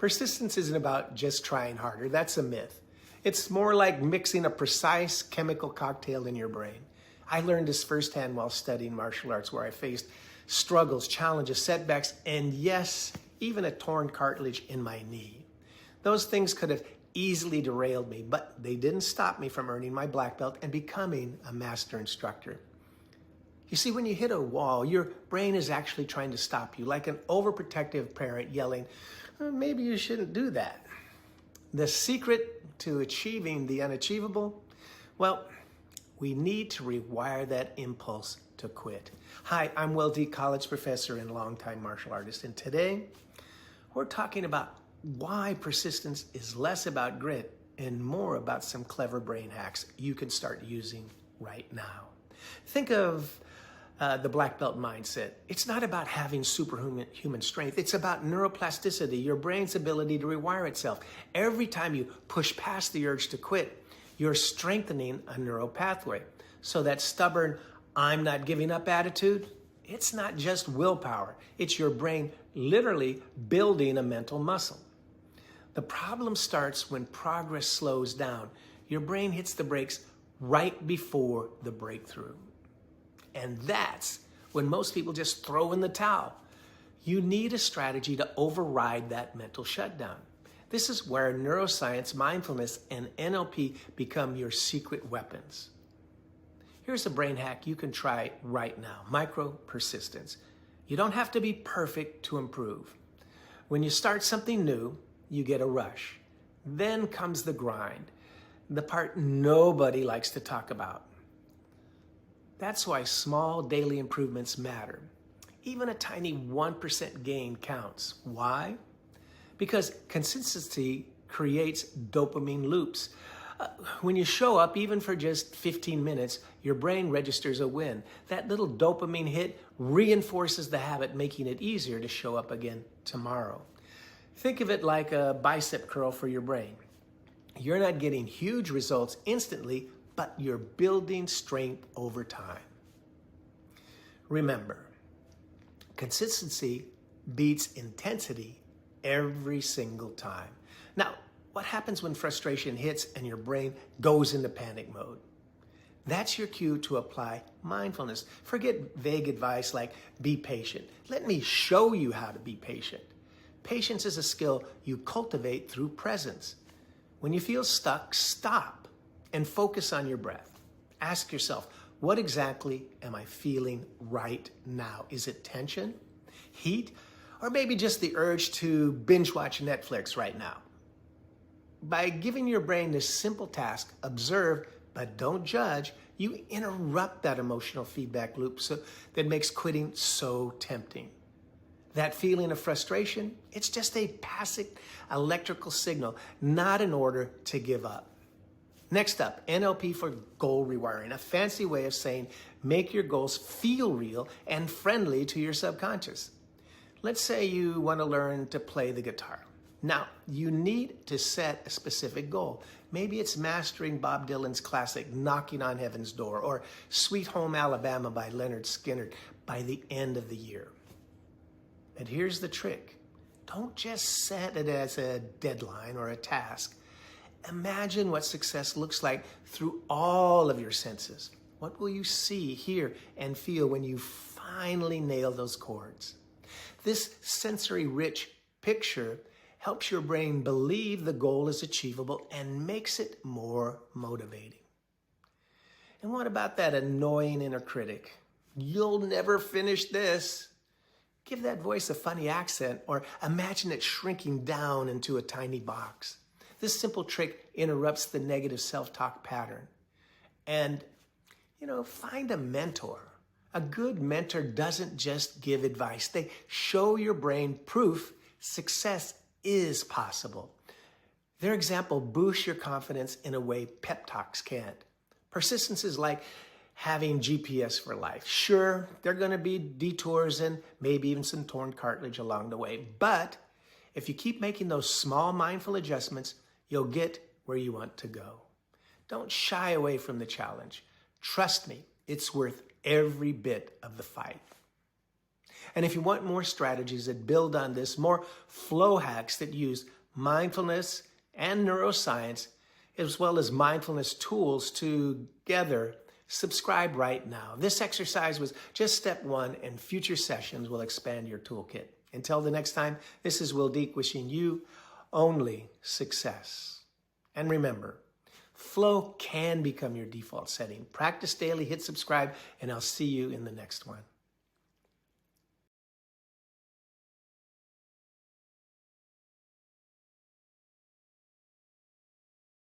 Persistence isn't about just trying harder. That's a myth. It's more like mixing a precise chemical cocktail in your brain. I learned this firsthand while studying martial arts, where I faced struggles, challenges, setbacks, and yes, even a torn cartilage in my knee. Those things could have easily derailed me, but they didn't stop me from earning my black belt and becoming a master instructor. You see, when you hit a wall, your brain is actually trying to stop you, like an overprotective parent yelling, maybe you shouldn't do that. The secret to achieving the unachievable? Well, we need to rewire that impulse to quit. Hi, I'm Will D., college professor and longtime martial artist, and today we're talking about why persistence is less about grit and more about some clever brain hacks you can start using right now. Think of the black belt mindset. It's not about having superhuman strength. It's about neuroplasticity, your brain's ability to rewire itself. Every time you push past the urge to quit, you're strengthening a neural pathway. So that stubborn, I'm not giving up attitude, it's not just willpower. It's your brain literally building a mental muscle. The problem starts when progress slows down. Your brain hits the brakes right before the breakthrough. And that's when most people just throw in the towel. You need a strategy to override that mental shutdown. This is where neuroscience, mindfulness, and NLP become your secret weapons. Here's a brain hack you can try right now: micro persistence. You don't have to be perfect to improve. When you start something new, you get a rush. Then comes the grind, the part nobody likes to talk about. That's why small daily improvements matter. Even a tiny 1% gain counts. Why? Because consistency creates dopamine loops. When you show up, even for just 15 minutes, your brain registers a win. That little dopamine hit reinforces the habit, making it easier to show up again tomorrow. Think of it like a bicep curl for your brain. You're not getting huge results instantly, but you're building strength over time. Remember, consistency beats intensity every single time. Now, what happens when frustration hits and your brain goes into panic mode? That's your cue to apply mindfulness. Forget vague advice like be patient. Let me show you how to be patient. Patience is a skill you cultivate through presence. When you feel stuck, stop and focus on your breath. Ask yourself, what exactly am I feeling right now? Is it tension, heat, or maybe just the urge to binge watch Netflix right now? By giving your brain this simple task, observe but don't judge, you interrupt that emotional feedback loop that makes quitting so tempting. That feeling of frustration, it's just a passive electrical signal, not an order to give up. Next up, NLP for goal rewiring, a fancy way of saying make your goals feel real and friendly to your subconscious. Let's say you want to learn to play the guitar. Now, you need to set a specific goal. Maybe it's mastering Bob Dylan's classic Knocking on Heaven's Door or Sweet Home Alabama by Leonard Skinner by the end of the year. And here's the trick. Don't just set it as a deadline or a task. Imagine what success looks like through all of your senses. What will you see, hear, and feel when you finally nail those chords? This sensory-rich picture helps your brain believe the goal is achievable and makes it more motivating. And what about that annoying inner critic? You'll never finish this. Give that voice a funny accent or imagine it shrinking down into a tiny box. This simple trick interrupts the negative self-talk pattern. And, find a mentor. A good mentor doesn't just give advice. They show your brain proof success is possible. Their example boosts your confidence in a way pep talks can't. Persistence is like having GPS for life. Sure, there are going to be detours and maybe even some torn cartilage along the way. But if you keep making those small mindful adjustments, you'll get where you want to go. Don't shy away from the challenge. Trust me, it's worth every bit of the fight. And if you want more strategies that build on this, more flow hacks that use mindfulness and neuroscience, as well as mindfulness tools together, subscribe right now. This exercise was just step one, and future sessions will expand your toolkit. Until the next time, this is Will Deek wishing you only success. And remember, flow can become your default setting. Practice daily, hit subscribe, and I'll see you in the next one.